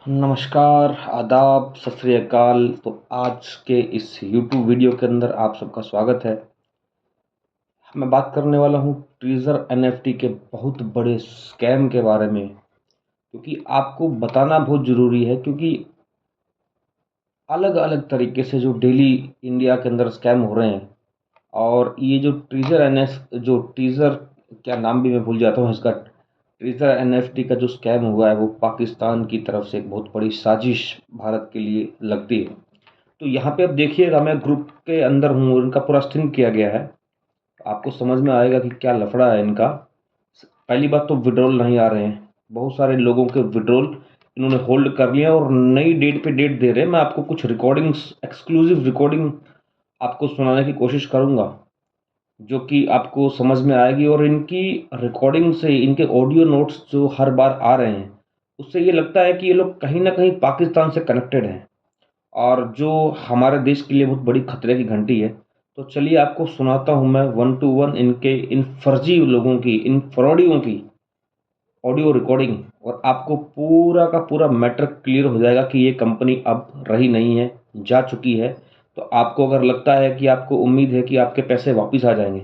नमस्कार, आदाब, सत श्री अकाल। तो आज के इस यूट्यूब वीडियो के अंदर आप सबका स्वागत है। मैं बात करने वाला हूँ ट्रेजर एनएफटी के बहुत बड़े स्कैम के बारे में, क्योंकि आपको बताना बहुत ज़रूरी है, क्योंकि अलग-अलग तरीके से जो डेली इंडिया के अंदर स्कैम हो रहे हैं। और ये जो ट्रेजर क्या नाम भी मैं भूल जाता हूँ इसका, ट्रेजर एनएफटी का जो स्कैम हुआ है वो पाकिस्तान की तरफ से एक बहुत बड़ी साजिश भारत के लिए लगती है। तो यहाँ पे अब देखिएगा, मैं ग्रुप के अंदर हूँ और इनका पूरा स्ट्रिंग किया गया है। आपको समझ में आएगा कि क्या लफड़ा है इनका। पहली बात तो विड्रॉल नहीं आ रहे हैं, बहुत सारे लोगों के विड्रॉल इन्होंने होल्ड कर लिया और नई डेट पे डेट दे रहे हैं। मैं आपको कुछ रिकॉर्डिंग्स, एक्सक्लूसिव रिकॉर्डिंग आपको सुनाने की कोशिश करूँगा, जो कि आपको समझ में आएगी। और इनकी रिकॉर्डिंग से, इनके ऑडियो नोट्स जो हर बार आ रहे हैं, उससे ये लगता है कि ये लोग कहीं न कहीं पाकिस्तान से कनेक्टेड हैं, और जो हमारे देश के लिए बहुत बड़ी खतरे की घंटी है। तो चलिए आपको सुनाता हूँ मैं वन टू वन इनके, इन फर्जी लोगों की, इन फ्रॉडियों की ऑडियो रिकॉर्डिंग, और आपको पूरा का पूरा मैटर क्लियर हो जाएगा कि ये कंपनी अब रही नहीं है, जा चुकी है। तो आपको अगर लगता है कि आपको उम्मीद है कि आपके पैसे वापस आ जाएंगे,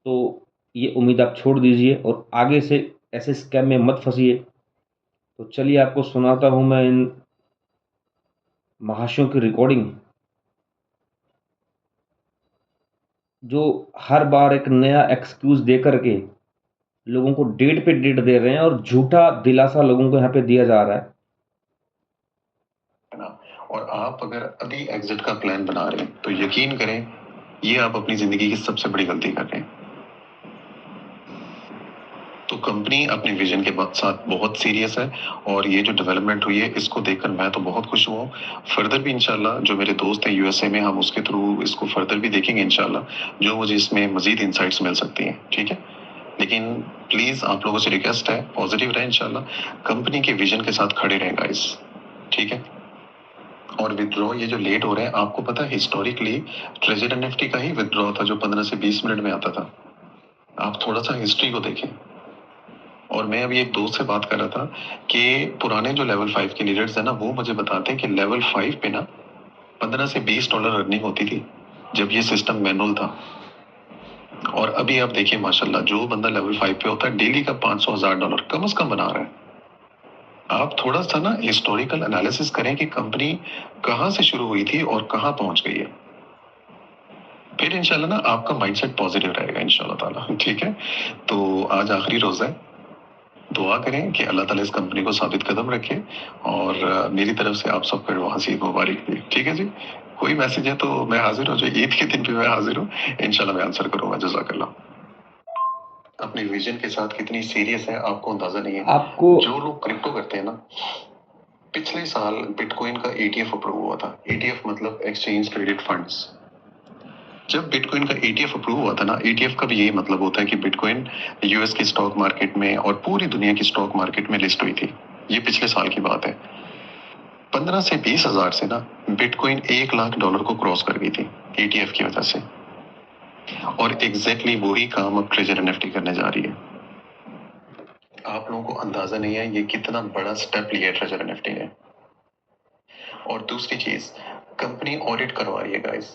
तो ये उम्मीद आप छोड़ दीजिए और आगे से ऐसे स्कैम में मत फंसिए। तो चलिए आपको सुनाता हूँ मैं इन महाशयों की रिकॉर्डिंग, जो हर बार एक नया एक्सक्यूज़ दे कर के लोगों को डेट पे डेट दे रहे हैं और झूठा दिलासा लोगों को यहाँ पे दिया जा रहा है। ना। और आप अगर अभी एग्जिट का प्लान बना रहे हैं तो यकीन करें ये आप अपनी जिंदगी की सबसे बड़ी गलती कर रहे हैं। तो कंपनी अपने विजन के साथ बहुत सीरियस है और ये जो डेवलपमेंट हुई है इसको देखकर मैं तो बहुत खुश हुआ हूँ। फर्दर भी इंशाल्लाह जो मेरे दोस्त हैं यूएसए में, हम उसके थ्रू इसको फर्दर भी देखेंगे इंशाल्लाह, जो मुझे इसमें मजीद इंसाइट्स मिल सकती हैं। ठीक है, लेकिन प्लीज आप लोगों से रिक्वेस्ट है, पॉजिटिव रहे इंशाल्लाह, कंपनी के विजन के साथ खड़े रहें गाइस। ठीक है। और विड्रॉ ये जो लेट हो रहे हैं, आपको पता है हिस्टोरिकली ट्रेजर एनएफटी का ही विड्रॉ था जो 15 से 20 मिनट में आता था। आप थोड़ा सा हिस्ट्री को देखें। और मैं अभी एक दोस्त से बात कर रहा था कि पुराने जो लेवल 5 के लीडर्स है ना, वो मुझे बताते हैं कि लेवल 5 पे ना 15 से $20 अर्निंग होती थी जब ये सिस्टम मैनुअल था। और अभी आप देखिए माशाल्लाह, जो बंदा लेवल 5 पे होता है डेली का $500,000 कम से कम बना रहा है। आप थोड़ा सा ना हिस्टोरिकल एनालिसिस करें कि कंपनी कहां से शुरू हुई थी और कहां पहुंच गई है, फिर इंशाल्लाह ना आपका माइंडसेट पॉजिटिव रहेगा इंशाल्लाह ताला। ठीक है, तो आज आखिरी रोजा है, दुआ करें कि अल्लाह ताला इस कंपनी को साबित कदम रखे। और मेरी तरफ से आप सबको एडवांस ईद मुबारक दी। ठीक है जी, कोई मैसेज है तो मैं हाजिर हूँ, जो ईद के दिन भी मैं हाजिर हूँ इंशाल्लाह, मैं आंसर करूंगा। जजाकल्लाह। अपने विजन के साथ कितनी सीरियस है आपको अंदाजा नहीं है। आपको जो लोग क्रिप्टो करते हैं ना, पिछले साल बिटकॉइन का एटीएफ अप्रूव हुआ था। एटीएफ मतलब एक्सचेंज ट्रेडेड फंड्स। जब बिटकॉइन का एटीएफ अप्रूव हुआ था ना, एटीएफ का भी यही मतलब होता है कि बिटकॉइन यूएस की स्टॉक मार्केट में और पूरी दुनिया की स्टॉक मार्केट में लिस्ट हुई थी। ये पिछले साल की बात है। 15 से 20 हजार से ना बिटकॉइन $1 लाख को क्रॉस कर गई थी एटीएफ की वजह से। और एग्जैक्टली वही काम अब ट्रेजर एनएफटी करने जा रही है। आप लोगों को अंदाजा नहीं है ये कितना बड़ा स्टेप लिया है ट्रेजर एनएफटी ने। और दूसरी चीज, कंपनी ऑडिट करवा रही है गाइस,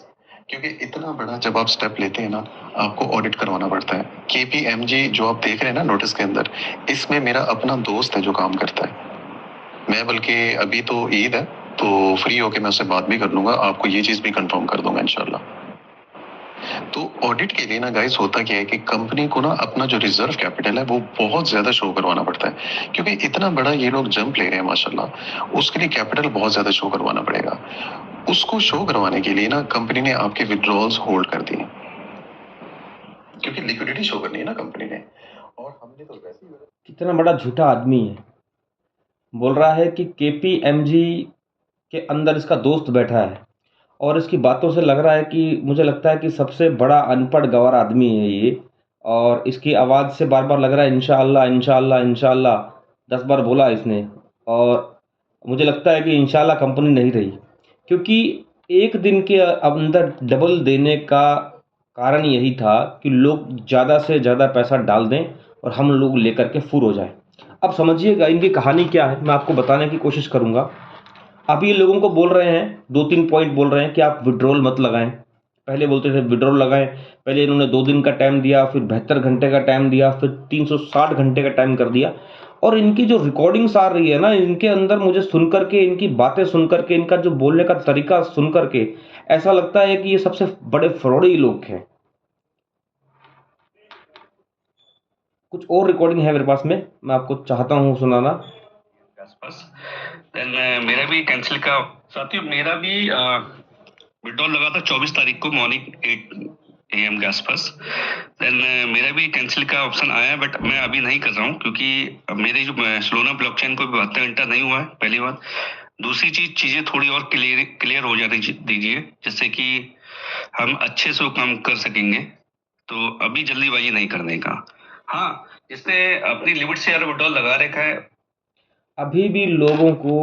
क्योंकि इतना बड़ा जब आप स्टेप लेते हैं ना, आपको ऑडिट करवाना पड़ता है। केपीएमजी जो आप देख रहे हैं ना नोटिस के अंदर, इसमें मेरा अपना दोस्त है जो काम करता है। मैं बल्कि अभी तो ईद है तो फ्री होके मैं उससे बात भी कर लूंगा, आपको ये चीज भी कंफर्म कर दूंगा इंशाल्लाह। तो ऑडिट के लिए ना गाइस होता क्या है कि कंपनी को ना अपना जो रिजर्व कैपिटल है वो बहुत ज्यादा शो करवाना पड़ता है, क्योंकि इतना बड़ा ये लोग जंप ले रहे हैं माशाल्लाह, उसके लिए कैपिटल बहुत ज्यादा शो करवाना पड़ेगा। उसको शो करवाने के लिए ना कंपनी ने आपके विड्रॉल्स होल्ड कर दिए, क्योंकि लिक्विडिटी शो करनी है ना कंपनी ने। और हमने तो वैसे ही कितना बड़ा झूठा आदमी है, बोल रहा है कि केपीएमजी के अंदर इसका दोस्त बैठा है, और इसकी बातों से लग रहा है कि, मुझे लगता है कि सबसे बड़ा अनपढ़ गँवार आदमी है ये। और इसकी आवाज़ से बार-बार लग रहा है इंशाअल्लाह, इंशाअल्लाह, इंशाअल्लाह 10 बार बोला इसने। और मुझे लगता है कि इंशाअल्लाह कंपनी नहीं रही, क्योंकि एक दिन के अंदर डबल देने का कारण यही था कि लोग ज़्यादा से ज़्यादा पैसा डाल दें और हम लोग लेकर के फुर हो जाएँ। अब समझिएगा इनकी कहानी क्या है, मैं आपको बताने की कोशिश करूँगा। अब ये लोगों को बोल रहे हैं, 2-3 पॉइंट बोल रहे हैं कि आप विथड्रॉल मत लगाएँ। पहले बोलते थे विथड्रॉल लगाएँ, पहले इन्होंने 2 दिन का टाइम दिया, फिर 72 घंटे का टाइम दिया, फिर 360 घंटे का टाइम कर दिया। और इनकी जो रिकॉर्डिंग्स आ रही है ना, इनके अंदर मुझे सुन कर के, इनकी बातें सुन कर के, इनका जो बोलने का तरीका सुन कर के, ऐसा लगता है कि ये सबसे बड़े फ्रॉडी लोग हैं। कुछ और रिकॉर्डिंग है मेरे पास में, मैं आपको चाहता हूँ सुनाना। आसपास देन मेरा भी कैंसिल का साथियों, मेरा भी विड्रॉल लगा था 24 तारीख को मॉर्निंग 8 AM के आसपास। देन मेरा भी कैंसिल का ऑप्शन आया, बट मैं अभी नहीं कर रहा हूँ क्योंकि मेरी जो सोलोना ब्लॉकचेन को 72 घंटा नहीं हुआ है, पहली बात। दूसरी चीजें थोड़ी और क्लियर हो जाने दीजिए, जिससे कि हम अच्छे से वो काम कर सकेंगे। तो अभी जल्दीबाजी नहीं करने का। हाँ, जिसने अपनी लिमिट से यार विड्रॉल लगा रखा है, अभी भी लोगों को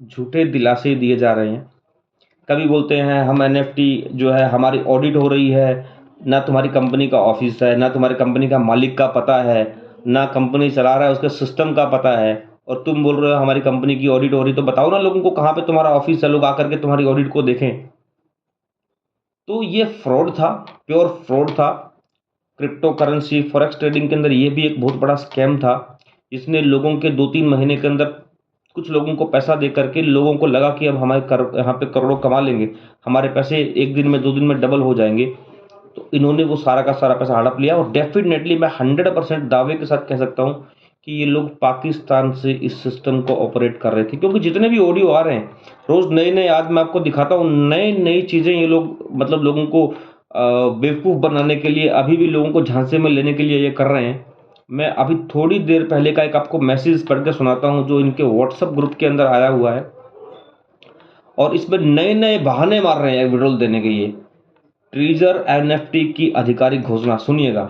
झूठे दिलासे दिए जा रहे हैं। कभी बोलते हैं हम एनएफटी जो है हमारी ऑडिट हो रही है, ना तुम्हारी कंपनी का ऑफिस है, ना तुम्हारी कंपनी का मालिक का पता है, ना कंपनी चला रहा है उसके सिस्टम का पता है, और तुम बोल रहे हो हमारी कंपनी की ऑडिट हो रही। तो बताओ ना लोगों को कहाँ पे तुम्हारा ऑफिस है, लोग आकर के तुम्हारी ऑडिट को देखें। तो ये फ्रॉड था, प्योर फ्रॉड था। क्रिप्टो करेंसी फॉरेक्स ट्रेडिंग के अंदर ये भी एक बहुत बड़ा स्कैम था, जिसने लोगों के 2-3 महीने के अंदर कुछ लोगों को पैसा दे करके लोगों को लगा कि अब हमारे यहाँ पे करोड़ों कमा लेंगे, हमारे पैसे 1 दिन में 2 दिन में डबल हो जाएंगे। तो इन्होंने वो सारा का सारा पैसा हड़प लिया। और डेफिनेटली मैं 100% दावे के साथ कह सकता हूँ कि ये लोग पाकिस्तान से इस सिस्टम को ऑपरेट कर रहे थे, क्योंकि जितने भी ऑडियो आ रहे हैं रोज़ नए नए, आज मैं आपको दिखाता हूँ नई नई चीज़ें ये लोग मतलब लोगों को बेवकूफ़ बनाने के लिए, अभी भी लोगों को झांसे में लेने के लिए ये कर रहे हैं। मैं अभी थोड़ी देर पहले का एक आपको मैसेज पढ़ के सुनाता हूँ जो इनके व्हाट्सएप ग्रुप के अंदर आया हुआ है, और इसमें नए नए बहाने मार रहे हैं विड्रॉल देने के लिए। ट्रीजर एनएफटी की आधिकारिक घोषणा सुनिएगा।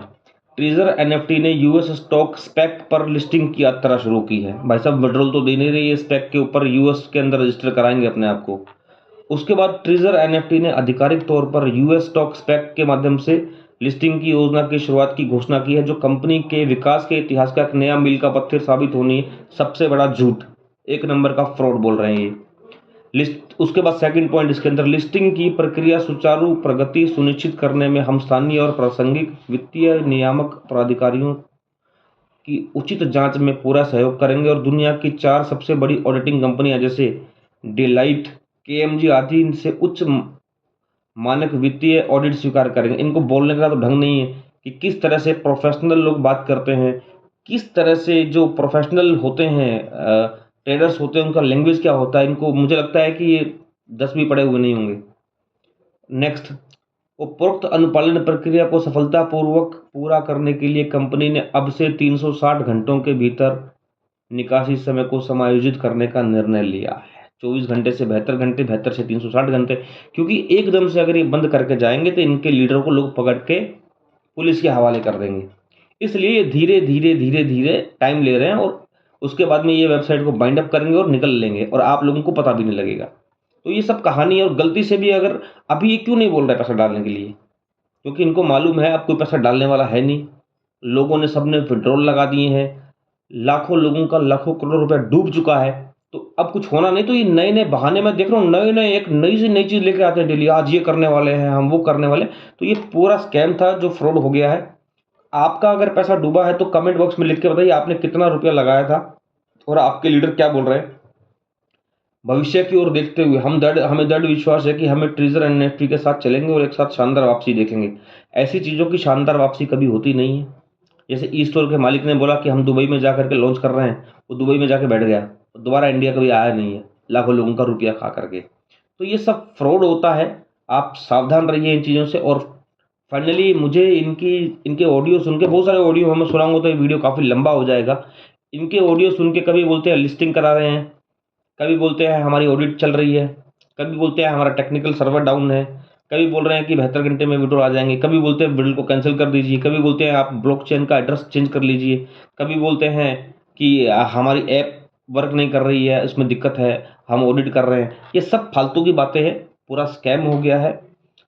ट्रीजर एनएफटी ने यूएस स्टॉक स्पेक पर लिस्टिंग की यात्रा शुरू की है। भाई साहब विड्रॉल तो दे नहीं रही है, स्पेक के ऊपर यूएस के अंदर रजिस्टर कराएंगे अपने आप को। उसके बाद ट्रीजर एनएफटी ने आधिकारिक तौर पर यूएस स्टॉक स्पेक के माध्यम से लिस्टिंग की योजना की शुरुआत की घोषणा की है, जो कंपनी के विकास के इतिहास का एक नया मील का पत्थर साबित होनी है। सबसे बड़ा झूठ, एक नंबर का फ्रॉड बोल रहे हैं ये। लिस्ट उसके बाद सेकंड पॉइंट इसके अंदर, लिस्टिंग की प्रक्रिया सुचारू प्रगति सुनिश्चित करने में हम स्थानीय और प्रासंगिक वित्तीय नियामक प्राधिकारियों की उचित जांच में पूरा सहयोग करेंगे, और दुनिया की 4 सबसे बड़ी ऑडिटिंग कंपनियां जैसे डेलाइट, केएमजी आदि इनसे उच्च मानक वित्तीय ऑडिट स्वीकार करेंगे। इनको बोलने का तो ढंग नहीं है कि किस तरह से प्रोफेशनल लोग बात करते हैं, किस तरह से जो प्रोफेशनल होते हैं ट्रेडर्स होते हैं उनका लैंग्वेज क्या होता है। इनको मुझे लगता है कि ये 10वीं पढ़े हुए नहीं होंगे। नेक्स्ट, उपरोक्त अनुपालन प्रक्रिया को सफलतापूर्वक पूरा करने के लिए कंपनी ने अब से 360 घंटों के भीतर निकासी समय को समायोजित करने का निर्णय लिया है। 24 घंटे से 72 घंटे, 72 से 360 घंटे, क्योंकि एकदम से अगर ये बंद करके जाएंगे तो इनके लीडर को लोग पकड़ के पुलिस के हवाले कर देंगे। इसलिए ये धीरे धीरे धीरे धीरे टाइम ले रहे हैं, और उसके बाद में ये वेबसाइट को बाइंड अप करेंगे और निकल लेंगे, और आप लोगों को पता भी नहीं लगेगा। तो ये सब कहानी है। और गलती से भी अगर अभी ये क्यों नहीं बोल रहा है पैसा डालने के लिए, क्योंकि इनको मालूम है अब कोई पैसा डालने वाला है नहीं। लोगों ने सबने विड्रॉल लगा दिए हैं, लाखों लोगों का लाखों करोड़ रुपया डूब चुका है। तो अब कुछ होना नहीं, तो ये नए नए बहाने मैं देख रहा हूँ, नए नए एक नई से नई चीज़ लेके आते हैं डेली। आज ये करने वाले हैं, हम वो करने वाले। तो ये पूरा स्कैम था जो फ्रॉड हो गया है। आपका अगर पैसा डूबा है तो कमेंट बॉक्स में लिख के बताइए आपने कितना रुपया लगाया था और आपके लीडर क्या बोल रहे हैं। भविष्य की ओर देखते हुए हमें दृढ़ विश्वास है कि हमें ट्रेजर एनएफटी के साथ चलेंगे और एक साथ शानदार वापसी देखेंगे। ऐसी चीज़ों की शानदार वापसी कभी होती नहीं है। जैसे ई स्टोर के मालिक ने बोला कि हम दुबई में जा करके लॉन्च कर रहे हैं, वो दुबई में जाके बैठ गया, दोबारा इंडिया कभी आया नहीं है, लाखों लोगों का रुपया खा करके। तो ये सब फ्रॉड होता है, आप सावधान रहिए इन चीज़ों से। और फाइनली मुझे इनके ऑडियो सुन के, बहुत सारे ऑडियो मैं सुनाऊंगा तो ये वीडियो काफ़ी लंबा हो जाएगा। इनके ऑडियो सुन के कभी बोलते हैं लिस्टिंग करा रहे हैं, कभी बोलते हैं हमारी ऑडिट चल रही है, कभी बोलते हैं हमारा टेक्निकल सर्वर डाउन है, कभी बोल रहे हैं कि 72 घंटे में विड्रॉल आ जाएंगे, कभी बोलते हैं बिल को कैंसिल कर दीजिए, कभी बोलते हैं आप ब्लॉकचेन का एड्रेस चेंज कर लीजिए, कभी बोलते हैं कि हमारी ऐप वर्क नहीं कर रही है, इसमें दिक्कत है, हम ऑडिट कर रहे हैं। ये सब फालतू की बातें हैं, पूरा स्कैम हो गया है।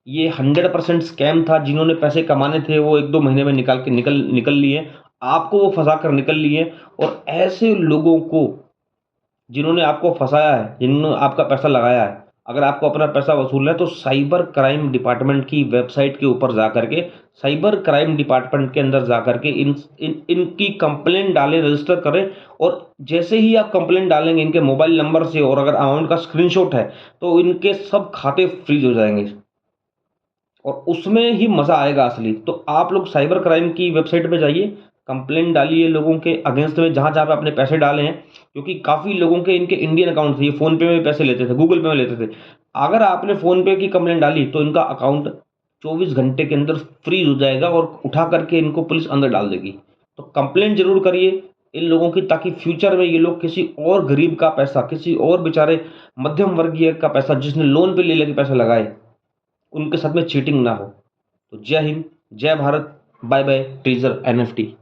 ये 100% स्कैम था। जिन्होंने पैसे कमाने थे वो 1-2 महीने में निकल लिए। आपको वो फँसा कर निकल लिए और ऐसे लोगों को जिन्होंने आपको फँसाया है, जिन्होंने आपका पैसा लगाया है, अगर आपको अपना पैसा वसूलना है तो साइबर क्राइम डिपार्टमेंट की वेबसाइट के ऊपर जा कर के, साइबर क्राइम डिपार्टमेंट के अंदर जा कर के इनकी कंप्लेंट डालें, रजिस्टर करें और जैसे ही आप कंप्लेंट डालेंगे इनके मोबाइल नंबर से और अगर अमाउंट का स्क्रीनशॉट है, तो इनके सब खाते फ्रीज़ हो जाएँगे और उसमें ही मज़ा आएगा असली। तो आप लोग साइबर क्राइम की वेबसाइट पे जाइए, कंप्लेंट डालिए लोगों के अगेंस्ट में जहाँ-जहाँ पे आपने पैसे डाले हैं, क्योंकि काफ़ी लोगों के इनके इंडियन अकाउंट थे, ये फ़ोन पे में पैसे लेते थे, गूगल पे में लेते थे। अगर आपने फ़ोन पे की कंप्लेंट डाली तो इनका अकाउंट 24 घंटे के अंदर फ्रीज़ हो जाएगा और उठा कर के इनको पुलिस अंदर डाल देगी। तो कंप्लेंट ज़रूर करिए इन लोगों की ताकि फ्यूचर में ये लोग किसी और गरीब का पैसा, किसी और बेचारे मध्यम वर्गीय का पैसा जिसने लोन पे ले लेके पैसे लगाए, उनके साथ में चीटिंग ना हो। तो जय हिंद, जय Bharat, bye bye treasure NFT.